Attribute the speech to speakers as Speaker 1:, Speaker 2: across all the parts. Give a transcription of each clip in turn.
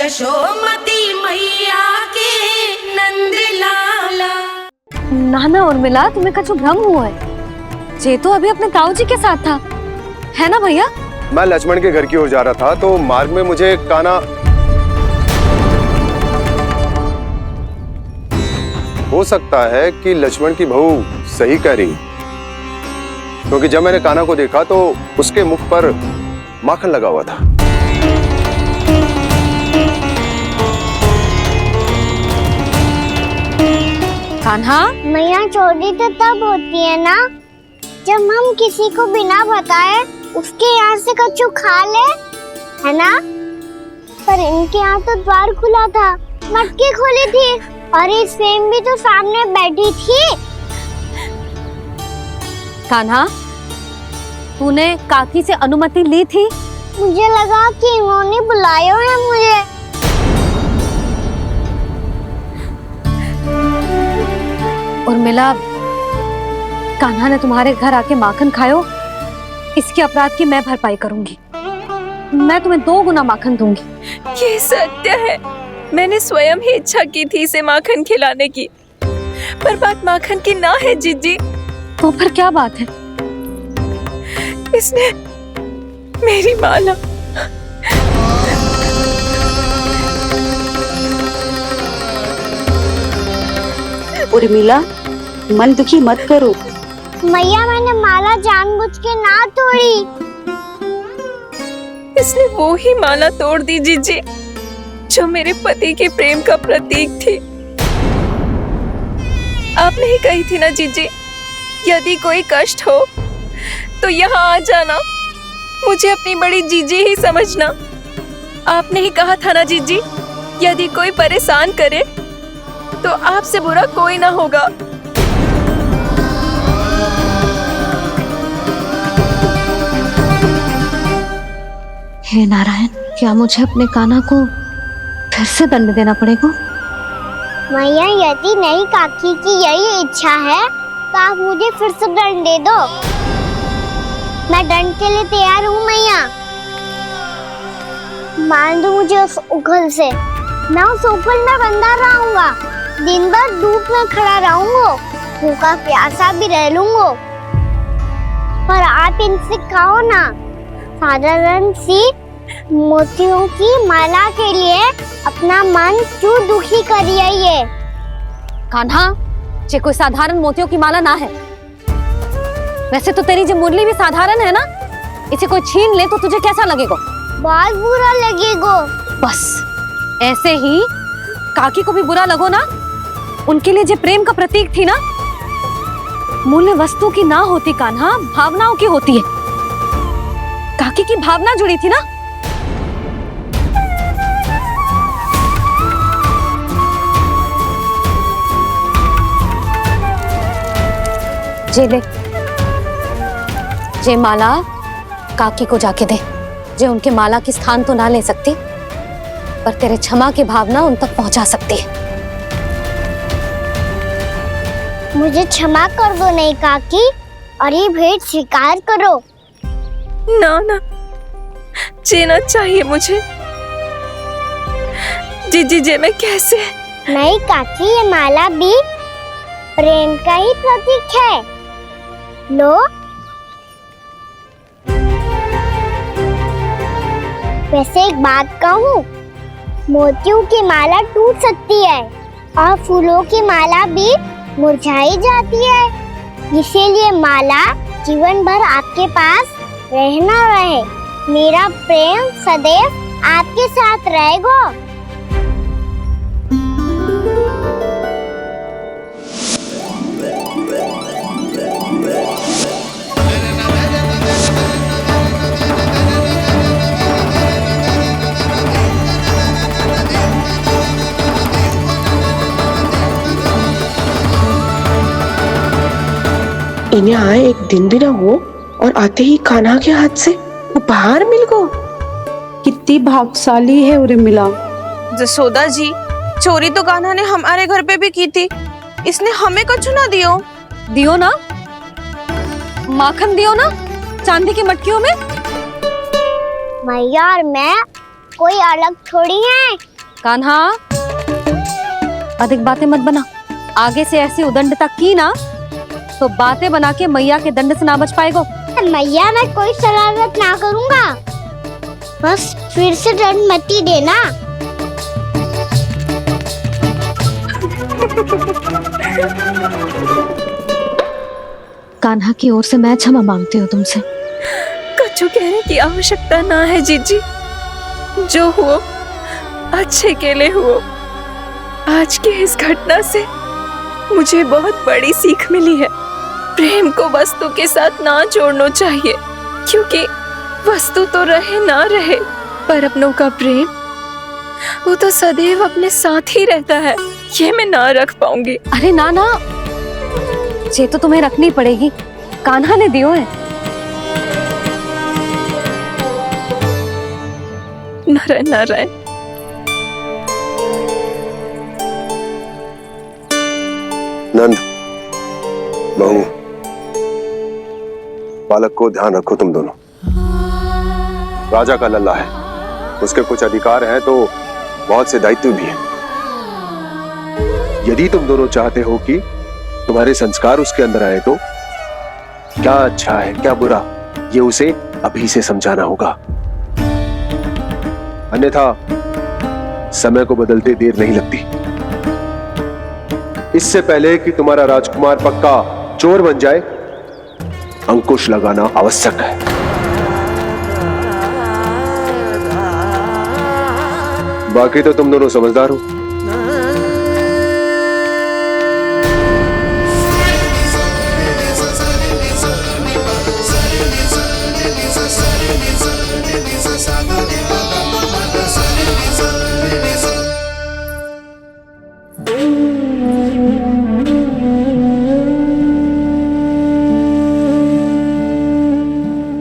Speaker 1: यशोमती मैया के नंद लाला।
Speaker 2: नाना उर्मिला, तुम्हें कछु भ्रम हुआ है। जे तो अभी अपने ताऊ जी के साथ था, है ना भैया?
Speaker 3: मैं लक्ष्मण के घर की ओर जा रहा था तो मार्ग में मुझे कान्हा। हो सकता है कि लक्ष्मण की बहू सही कह रही, क्योंकि जब मैंने कान्हा को देखा तो उसके मुख पर माखन लगा हुआ था।
Speaker 2: कान्हा,
Speaker 4: मैया चोरी तो तब होती है ना जब हम किसी को बिना बताए उसके यहाँ से कछु खा ले, है ना? पर इनके यहाँ तो द्वार खुला था, मटकी खुली थी और ये सेम भी तो सामने बैठी थी।
Speaker 2: कान्हा, तूने काकी से अनुमति ली थी?
Speaker 4: मुझे लगा कि इन्होंने बुलाया है मुझे।
Speaker 2: उर्मिला, कान्हा ने तुम्हारे घर आके माखन खायो, इसके अपराध की मैं भरपाई करूंगी। मैं तुम्हें 2 गुना माखन दूंगी।
Speaker 5: ये सत्य है, मैंने स्वयं ही इच्छा की थी इसे माखन खिलाने की, पर बात माखन की ना है जीजी।
Speaker 2: तो फिर क्या बात है?
Speaker 5: इसने मेरी माला।
Speaker 6: उर्मिला, मन दुखी मत करो।
Speaker 4: मैया, मैंने माला जानबूझ के ना तोड़ी।
Speaker 5: इसने वो ही माला तोड़ दी जीजी जो मेरे पति के प्रेम का प्रतीक थी। आपने ही कही थी ना जीजी, यदि कोई कष्ट हो तो यहाँ आ जाना, मुझे अपनी बड़ी जीजी ही समझना। आपने ही कहा था ना जीजी, यदि कोई परेशान करे तो आपसे बुरा कोई ना होगा।
Speaker 2: हे नारायण, क्या मुझे अपने कान्हा को फिर से दंड देना पड़ेगा?
Speaker 4: मैया, यदि नहीं काकी की यही इच्छा है तो आप मुझे फिर से दंड दे दो। मैं दंड के लिए तैयार हूँ मैया। मान दो मुझे उस उखल से, मैं उस उखल में बंधा रहूंगा, दिन भर धूप में खड़ा रहूंगा, भूखा प्यासा भी रह लूंगा। पर आप इनसे कहो ना, साधारण सी मोतियों की माला के लिए अपना मन क्यों दुखी करिए? ये
Speaker 2: कान्हा, ये कोई साधारण मोतियों की माला ना है। वैसे तो तेरी जो मुरली भी साधारण है ना, इसे कोई छीन ले तो तुझे कैसा लगेगा?
Speaker 4: बहुत बुरा लगेगा।
Speaker 2: बस ऐसे ही काकी को भी बुरा लगो ना। उनके लिए जो प्रेम का प्रतीक थी ना, मूल्य वस्तु की ना होती कान्हा, भावनाओं की होती है। काकी की भावना जुड़ी थी ना। जे ले, जे माला काकी को जाके दे। जे उनके माला की स्थान तो ना ले सकती, पर तेरे क्षमा की भावना उन तक पहुंचा सकती है।
Speaker 4: मुझे क्षमा कर दो नहीं काकी, और ये भेंट स्वीकार करो।
Speaker 5: ना ना, जीना चाहिए मुझे। जीजी जे मैं कैसे?
Speaker 4: नहीं काकी, ये माला भी प्रेम का ही प्रतीक है। लो, वैसे एक बात कहूँ, मोतियों की माला टूट सकती है और फूलों की माला भी मुरझाई जाती है। इसीलिए माला जीवन भर आपके पास रहना रहे। मेरा प्रेम सदैव आपके साथ रहेगा।
Speaker 6: इन्हें आए एक दिन भी ना हो और आते ही कान्हा के हाथ से उपहार मिल गो। कितनी भाग्यशाली है उर्मिला।
Speaker 7: जसोदा जी, चोरी तो कान्हा ने हमारे घर पे भी की थी, इसने हमें कछु ना दियो।
Speaker 2: दियो ना, माखन दियो ना, चांदी की मटकियों में।
Speaker 4: मैया और मैं कोई अलग थोड़ी हैं।
Speaker 2: कान्हा, अधिक बातें मत बना। आगे से ऐसी उदंडता की ना तो बातें बना के मैया के दंड से ना बच पाएगो।
Speaker 4: मैया, मैं कोई शरारत ना करूंगा, बस फिर से दंड मत ही देना।
Speaker 2: कान्हा की ओर से मैं क्षमा मांगती हूँ तुमसे।
Speaker 5: कछु कहने की आवश्यकता ना है जीजी, जो हुआ अच्छे के लिए हुआ। आज की इस घटना से मुझे बहुत बड़ी सीख मिली है। प्रेम को वस्तु के साथ ना जोड़ना चाहिए, क्योंकि वस्तु तो रहे ना रहे, पर अपनों का प्रेम वो तो सदैव अपने साथ ही रहता है। ये मैं ना रख पाऊंगी।
Speaker 2: अरे ना ना, ये तो तुम्हें रखनी पड़ेगी। कान्हा ने दियो है।
Speaker 5: नारायण नारायण।
Speaker 3: नंद, बहू, बालक को ध्यान रखो तुम दोनों। राजा का लल्ला है, उसके कुछ अधिकार हैं तो बहुत से दायित्व भी हैं। यदि तुम दोनों चाहते हो कि तुम्हारे संस्कार उसके अंदर आए तो क्या अच्छा है क्या बुरा, ये उसे अभी से समझाना होगा। अन्यथा समय को बदलते देर नहीं लगती। इससे पहले कि तुम्हारा राजकुमार पक्का चोर बन जाए, अंकुश लगाना आवश्यक है। बाकी तो तुम दोनों समझदार हो।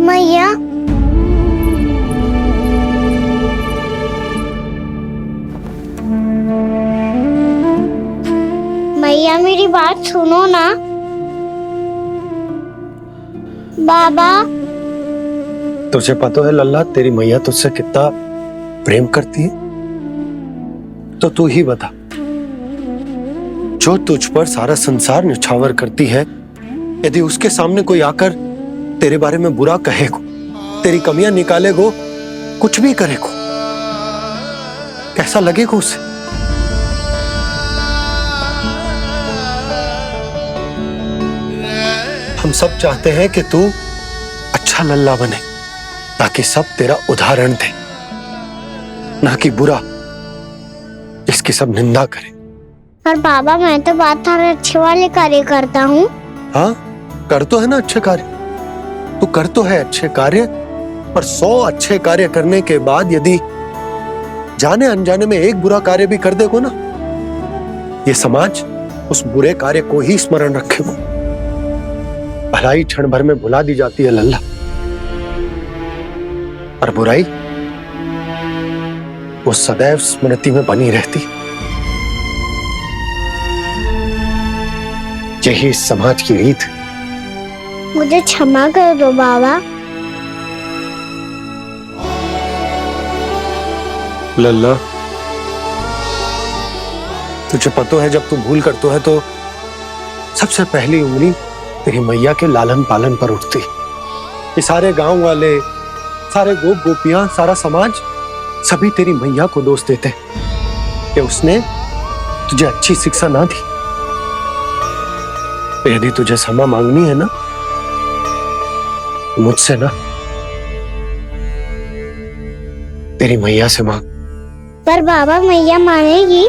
Speaker 4: मैया, मैया मेरी बात सुनो ना। बाबा,
Speaker 8: तुझे पता है लल्ला, तेरी मैया तुझसे कितना प्रेम करती है? तो तू ही बता, जो तुझ पर सारा संसार निछावर करती है, यदि उसके सामने कोई आकर तेरे बारे में बुरा कहेगो, तेरी कमियां निकालेगो, कुछ भी करेगो, कैसा लगेगा उसे? हम सब चाहते हैं कि तू अच्छा लल्ला बने, ताकि सब तेरा उदाहरण दे, ना कि बुरा जिसकी सब निंदा करे।
Speaker 4: पर बाबा, मैं तो बात सारे अच्छे वाले कार्य करता हूँ।
Speaker 8: हाँ, कर तो है ना अच्छे कार्य, तू कर तो है अच्छे कार्य, पर 100 अच्छे कार्य करने के बाद यदि जाने अनजाने में एक बुरा कार्य भी कर देगो ना, ये समाज उस बुरे कार्य को ही स्मरण रखेगो। भलाई क्षण भर में भुला दी जाती है लल्ला, और बुराई वो सदैव स्मृति में बनी रहती। यही इस समाज की रीत है।
Speaker 4: मुझे क्षमा कर दो बाबा।
Speaker 8: लल्ला, तुझे पता है जब तू भूल करता है तो सबसे पहली उंगली तेरी मैया के लालन पालन पर उठती। ये सारे गांव वाले, सारे गोप गोपियां, सारा समाज सभी तेरी मैया को दोष देते कि उसने तुझे अच्छी शिक्षा ना दी। तो यदि तुझे क्षमा मांगनी है ना, मुझसे ना, तेरी मैया से मांग।
Speaker 4: पर बाबा, मैया मानेगी?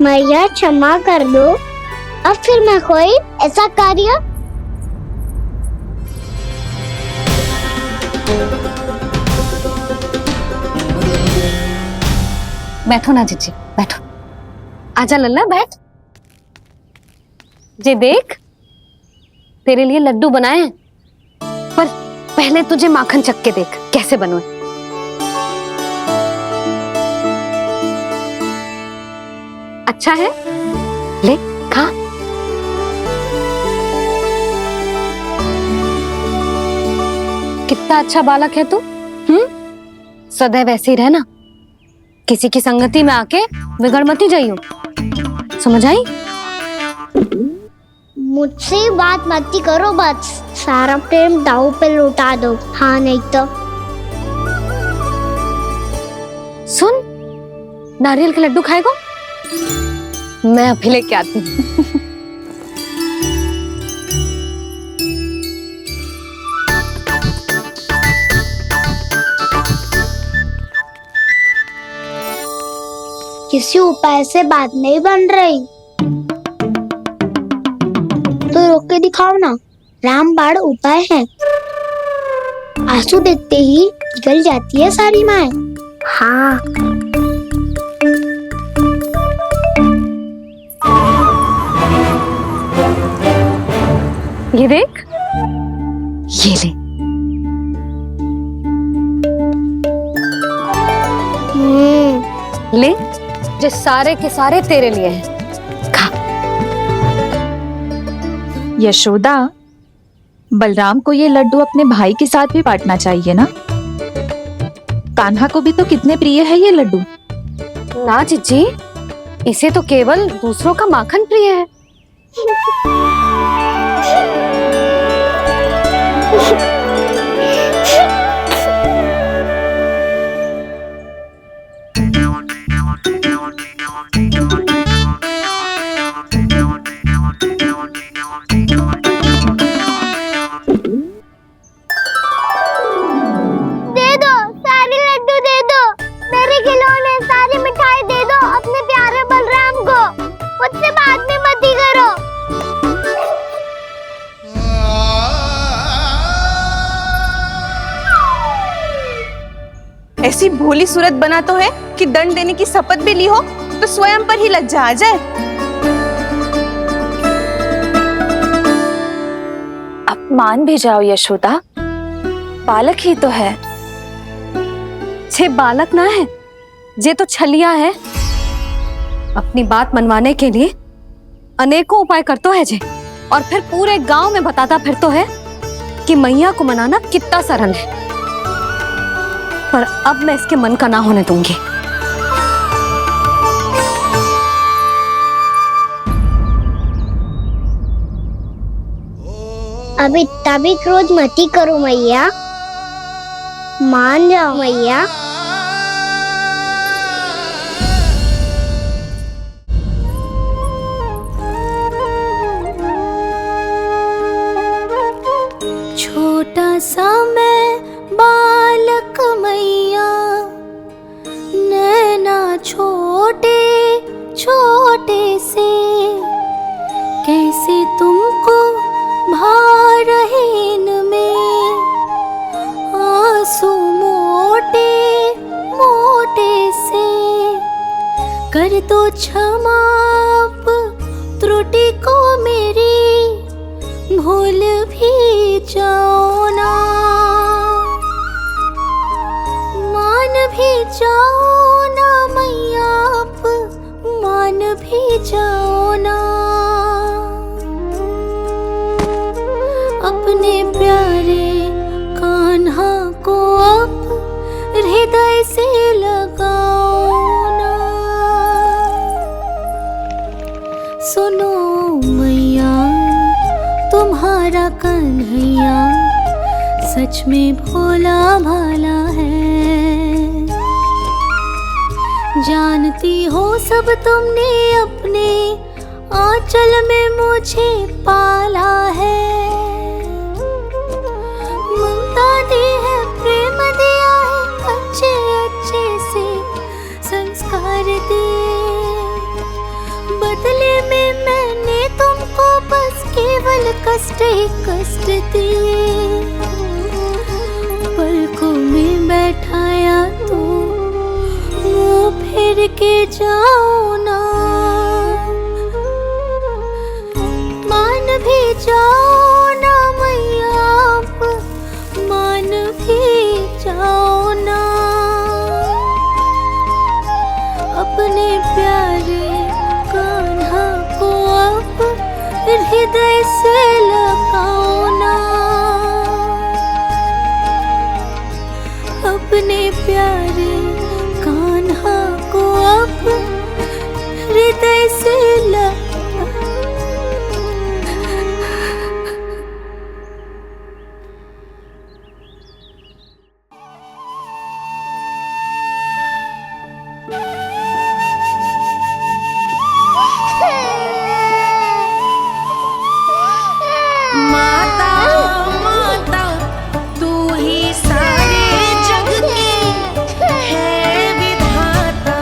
Speaker 4: मैया क्षमा कर दो, अब फिर मैं कोई ऐसा कार्य।
Speaker 2: बैठो ना जीजी, बैठो। आजा लल्ला, बैठ। जे देख, तेरे लिए लड्डू बनाए हैं, पर पहले तुझे माखन चख के देख कैसे बनो। अच्छा है, ले खा। कितना अच्छा बालक है तू। सदैव ऐसे ही रहना, किसी की संगति में आके बिगड़ मत जाइयो, समझ आई?
Speaker 4: मुझसे बात मत ही करो, बस सारा प्रेम दाव पे लौटा दो। हाँ नहीं तो
Speaker 2: सुन, नारियल के लड्डू खाएगो? मैं अभी लेके आती हूँ।
Speaker 4: किसी उपाय से बात नहीं बन रही तो रोक के दिखाओ ना। रामबाण उपाय है, आंसू देखते ही पिघल जाती है सारी माए। हाँ
Speaker 2: ये देख, ये ले। ले, जो सारे के सारे तेरे लिए हैं, खा।
Speaker 5: यशोदा, बलराम को ये लड्डू अपने भाई के साथ भी बांटना चाहिए ना। कान्हा को भी तो कितने प्रिय है ये लड्डू।
Speaker 2: ना जीजी, इसे तो केवल दूसरों का माखन प्रिय है।
Speaker 7: ऐसी भोली सूरत बना तो है कि दंड देने की शपथ भी ली हो तो स्वयं पर ही लज्जा आ जाए।
Speaker 5: अब मान भी जाओ यशोदा, बालक ही तो है।
Speaker 2: छे बालक ना है, जे तो छलिया है। अपनी बात मनवाने के लिए अनेकों उपाय करतो है जे, और फिर पूरे गांव में बताता फिरतो है कि मैया को मनाना कितना सरल है। पर अब मैं इसके मन का ना होने दूंगी।
Speaker 4: अब इतना भी क्रोध मत ही करो मैया, मान जाओ मैया।
Speaker 1: छोटा सा मैं बालक मैया, नैना छोटे छोटे से, कैसे तुमको भा रहे इनमें आंसू मोटे मोटे से। कर दो क्षमा त्रुटि को मेरी, भूल भी जाओ ना, मान भी जाओ ना मैया, आप मान भी जाओ ना। अपने प्यारे कान्हा को अब हृदय से लगाओ ना। सुनो मैया, तुम्हारा कन्हैया सच में भोला भाला है। जानती हो सब तुमने अपने आंचल में मुझे पाला है। ममता दी है, प्रेम दिया है, अच्छे अच्छे से संस्कार दिए। बदले में मैंने तुमको बस केवल कष्ट ही कष्ट दिए। पलकों में बैठाया तो मुंह फेर के जाओ ना, मान भी जाओ ना मैया, आप मान भी जाओ ना। अपने प्यारे कान्हा को अब हृदय से लगाओ ना। प्यारे कान्हा को अब हृदय से लगा। माता माता तू ही सारे जग की है विधाता,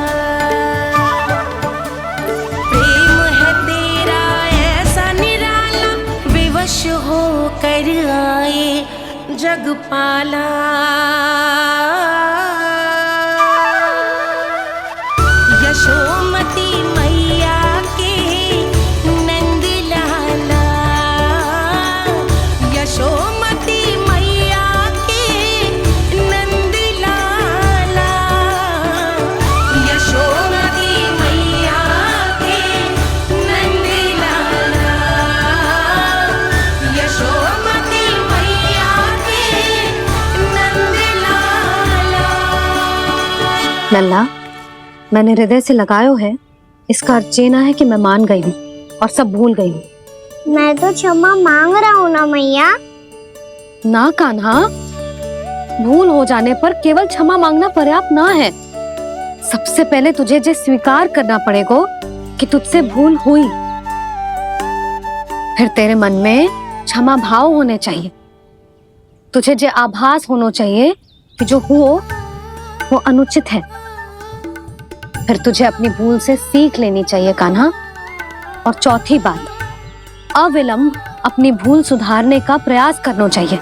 Speaker 1: प्रेम है तेरा ऐसा निराला, विवश हो कर आए जग पाला। यशोमती मैया के नंद लाला, यशोमती मैया के नंद लाला, यशोमती मैया के नंद लाला, यशोमती मैया के नंद लाला।
Speaker 2: लल्ला, मैंने हृदय से लगायो है, इसका अर्थ ये ना है कि मैं मान गई हूँ और सब भूल गई हूँ।
Speaker 4: मैं तो क्षमा मांग रहा हूँ ना मैया।
Speaker 2: ना कान्हा, भूल हो जाने पर केवल क्षमा मांगना पर्याप्त ना है। सबसे पहले तुझे ये स्वीकार करना पड़ेगा कि तुझसे भूल हुई, फिर तेरे मन में क्षमा भाव होने चाहिए। तुझे ये आभास होना चाहिए कि जो हुआ वो अनुचित है। फिर तुझे अपनी भूल से सीख लेनी चाहिए कान्हा। और चौथी बात, अविलंब अपनी भूल सुधारने का प्रयास करना चाहिए।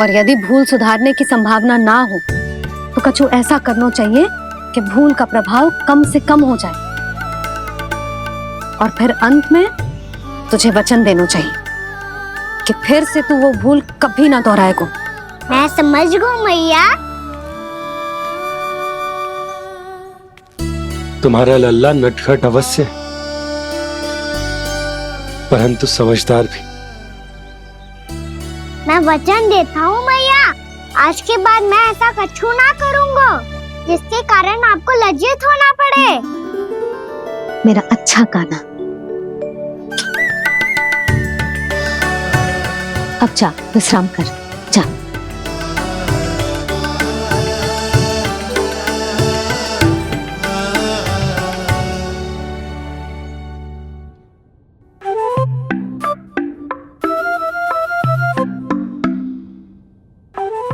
Speaker 2: और यदि भूल सुधारने की संभावना ना हो तो कछु ऐसा करना चाहिए कि भूल का प्रभाव कम से कम हो जाए। और फिर अंत में तुझे वचन देना चाहिए कि फिर से तू वो भूल कभी ना दोहराएगा।
Speaker 4: मैं समझ गई मैया।
Speaker 8: तुम्हारा लल्ला नटखट अवश्य, परंतु समझदार भी।
Speaker 4: मैं वचन देता हूँ मैया, आज के बाद मैं ऐसा कछु ना करूँगा जिसके कारण आपको लज्जित होना पड़े।
Speaker 2: मेरा अच्छा कान्हा, अब जा विश्राम कर, जा।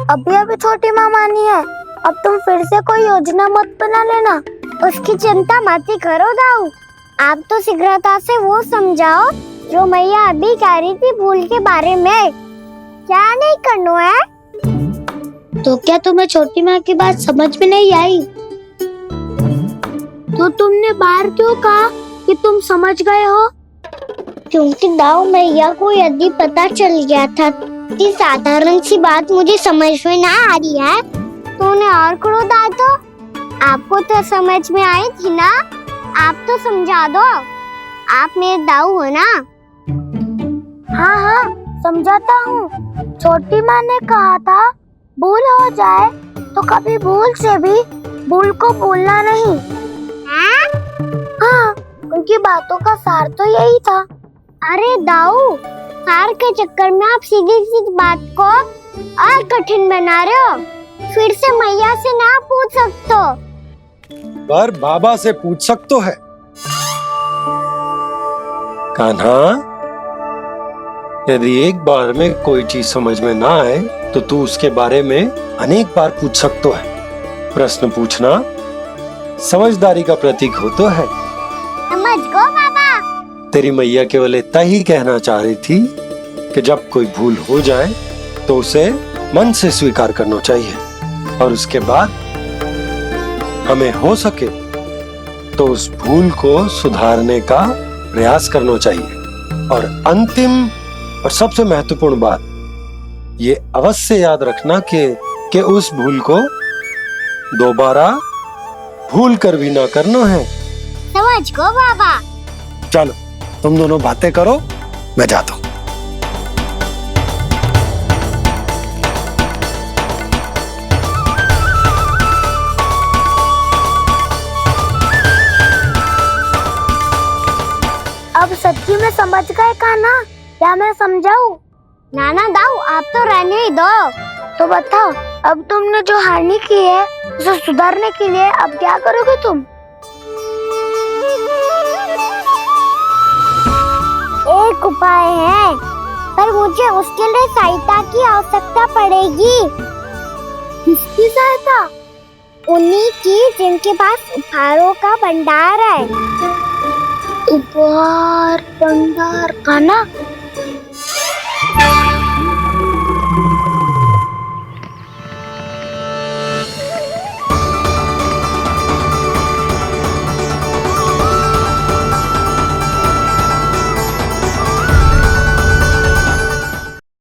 Speaker 4: अभी अभी छोटी माँ मानी है, अब तुम फिर से कोई योजना मत बना लेना। उसकी चिंता मत ही करो दाऊ, आप तो शीघ्रता से वो समझाओ जो मैया अभी कह रही थी भूल के बारे में। क्या नहीं करना है? तो क्या तुम्हें छोटी माँ की बात समझ में नहीं आई? तो तुमने बाहर क्यों कहा कि तुम समझ गए हो? क्योंकि दाऊ मैया को यदि पता चल गया था इतनी साधारण सी बात मुझे समझ में ना आ रही है तो उन्हें और क्रोध आया तो आपको तो समझ में आई थी ना, आप तो समझा दो। आप मेरे दाऊ हो ना। हाँ हाँ समझाता हूँ। छोटी माँ ने कहा था भूल हो जाए तो कभी भूल से भी भूल को भूलना नहीं। हाँ उनकी बातों का सार तो यही था। अरे दाऊ, सार के चक्कर में आप सीधी सीधी बात को और कठिन बना रहे हो। फिर से मैया से ना पूछ सकते हो,
Speaker 8: पर बाबा से पूछ सकते है। कान्हा, यदि एक बार में कोई चीज समझ में ना आए तो तू उसके बारे में अनेक बार पूछ सकते है। प्रश्न पूछना समझदारी का प्रतीक होता है।
Speaker 4: समझ गो बाबा।
Speaker 8: तेरी मैया केवल इतना ही कहना चाह रही थी कि जब कोई भूल हो जाए तो उसे मन से स्वीकार करना चाहिए और उसके बाद हमें हो सके तो उस भूल को सुधारने का प्रयास करना चाहिए। और अंतिम और सबसे महत्वपूर्ण बात ये अवश्य याद रखना कि उस भूल को दोबारा भूल कर भी ना करना है।
Speaker 4: समझ गो बाबा।
Speaker 8: चलो तुम दोनों बातें करो, मैं जाता हूँ।
Speaker 4: मुझे समझ गए कान्हा, क्या मैं समझाऊं? नाना दाऊ, आप तो रहने ही दो। तो बताओ, अब तुमने जो हानि की है उसे सुधारने के लिए अब क्या करोगे तुम? एक उपाय है, पर मुझे उसके लिए सहायता की आवश्यकता पड़ेगी। किसकी सहायता? उन्हीं की जिनके पास उपहारों का भंडार है। उपहार भंडार कान्हा,